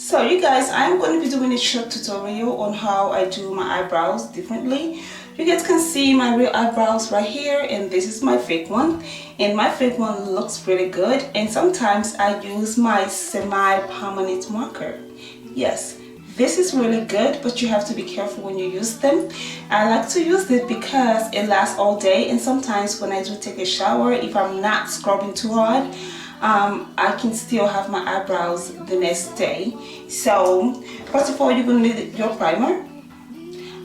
So you guys, I'm going to be doing a short tutorial on how I do my eyebrows differently. You guys can see my real eyebrows right here, and this is my fake one, and my fake one looks really good. And sometimes I use my semi-permanent marker. Yes, this is really good, but you have to be careful when you use them. I like to use it because it lasts all day, and sometimes when I do take a shower, if I'm not scrubbing too hard, I can still have my eyebrows the next day. So first of all, you're going to need your primer.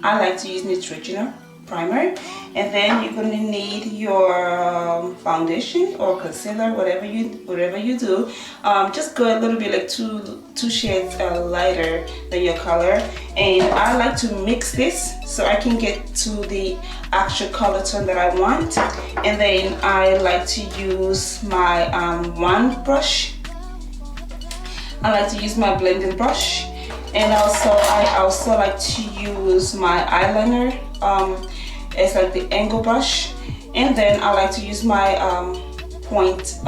I like to use Neutrogena primer, and then you're going to need your foundation or concealer, whatever you do. Just go a little bit like two shades lighter than your color, and I like to mix this so I can get to the actual color tone that I want. And then I like to use my wand brush. I like to use my blending brush, and I also like to use my eyeliner. It's like the angle brush, and then I like to use my point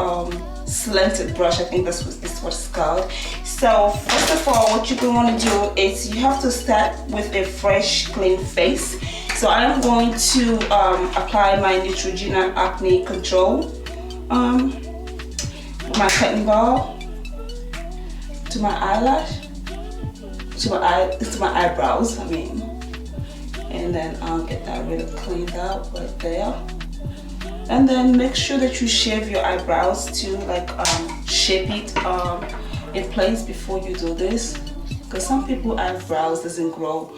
slanted brush. I think this is what it's called. So first of all, what you're going to want to do is you have to start with a fresh, clean face. So I'm going to apply my Neutrogena Acne Control with my cotton ball to my eyelash, to my eyebrows. I mean. And then I'll get that really cleaned up right there. And then make sure that you shave your eyebrows to like shape it in place before you do this, because some people eyebrows doesn't grow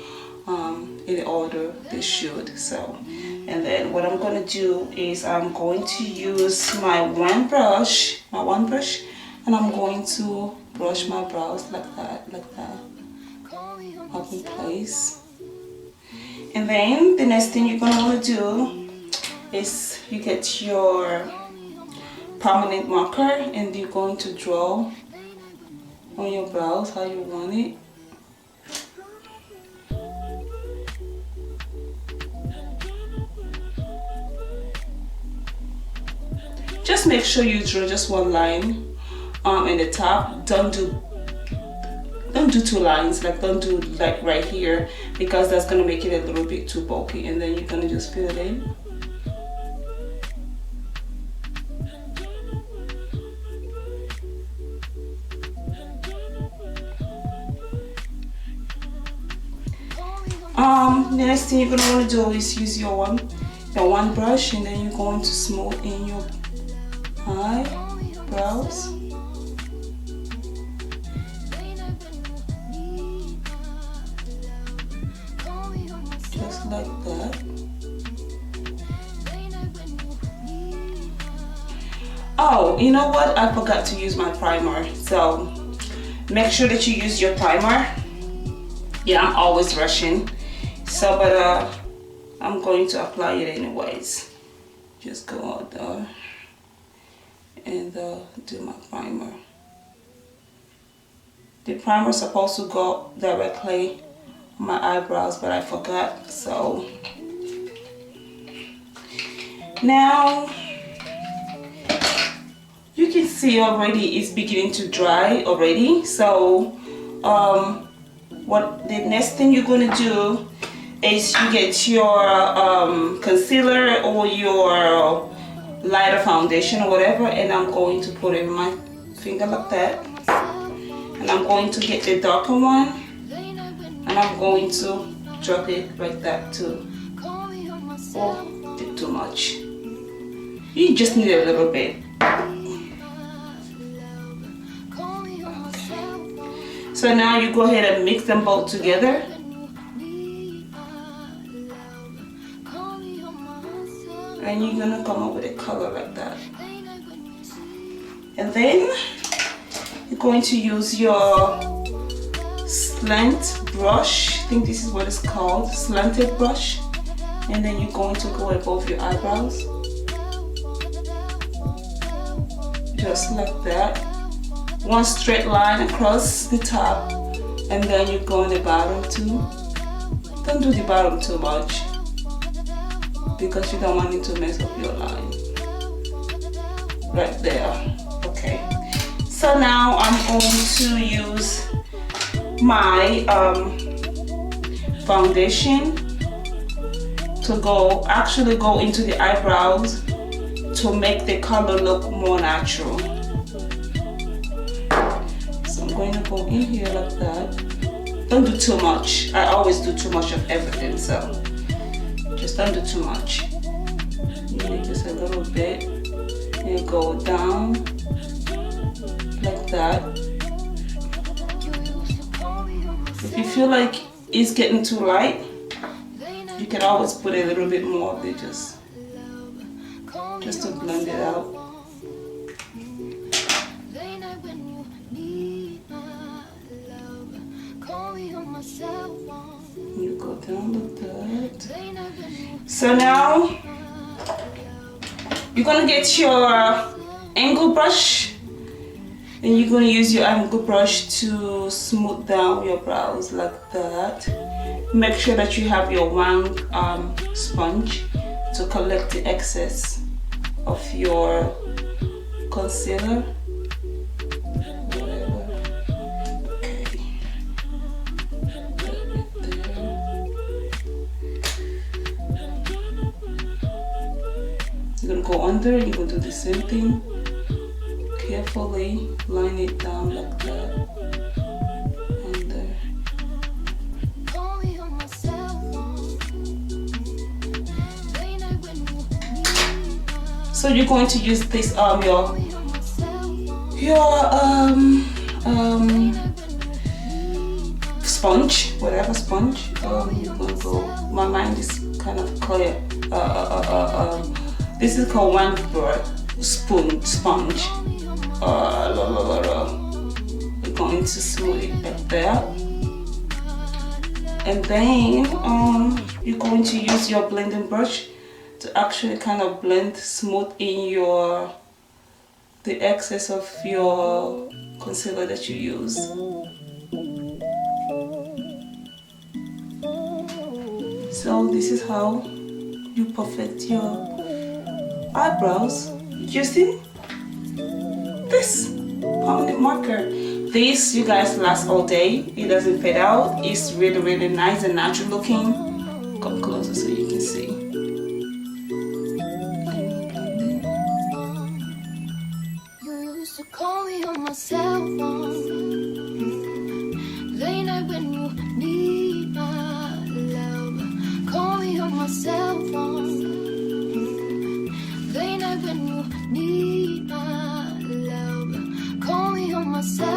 in the order they should. So, and then what I'm going to do is I'm going to use my wand brush, and I'm going to brush my brows like that, up in place. And then the next thing you're going to want to do is you get your permanent marker, and you're going to draw on your brows how you want it. Just make sure you draw just one line in the top. Don't do two lines, like don't do like right here, because that's gonna make it a little bit too bulky. And then you're gonna just fill it in. The next thing you're gonna want to do is use your wand brush, and then you're going to smooth in your eyebrows. Just like that. Oh, you know what? I forgot to use my primer. So make sure that you use your primer. Yeah, I'm always rushing. So, but I'm going to apply it anyways. Just go out there and do my primer. The primer is supposed to go directly on my eyebrows, but I forgot. So now you can see already it's beginning to dry already. So what the next thing you're going to do is you get your concealer or your lighter foundation or whatever, and I'm going to put it in my finger like that, and I'm going to get the darker one, and I'm going to drop it like that too. Oh, did too much. You just need a little bit. Okay. So now you go ahead and mix them both together. And you're gonna come up with a color like that. And then you're going to use your slant brush. I think this is what it's called, slanted brush. And then you're going to go above your eyebrows. Just like that. One straight line across the top. And then you go on the bottom too. Don't do the bottom too much, because you don't want it to mess up your line. Right there. Okay. So now I'm going to use my foundation to actually go into the eyebrows to make the color look more natural. So I'm going to go in here like that. Don't do too much. I always do too much of everything, so just don't do too much. Maybe just a little bit. You go down like that. If you feel like it's getting too light, you can always put a little bit more of it just to blend it out. You go down like that. So now you're gonna get your angle brush, and you're gonna use your angle brush to smooth down your brows like that. Make sure that you have your wang sponge to collect the excess of your concealer. You're gonna go under and you're gonna do the same thing. Carefully line it down like that. Under. So you're going to use this your sponge, whatever sponge. You're gonna go. My mind is kind of clear. This is called one sponge. We're going to smooth it like that, and then you're going to use your blending brush to actually kind of blend smooth in the excess of your concealer that you use. So this is how you perfect your eyebrows using this permanent marker. This, you guys, lasts all day. It doesn't fade out. It's really, really nice and natural looking. Come closer so you can see. You used to call me on my cell phone, late night when you need my love. Call me on my cell phone, late night when you need my love. Call me on my cell phone.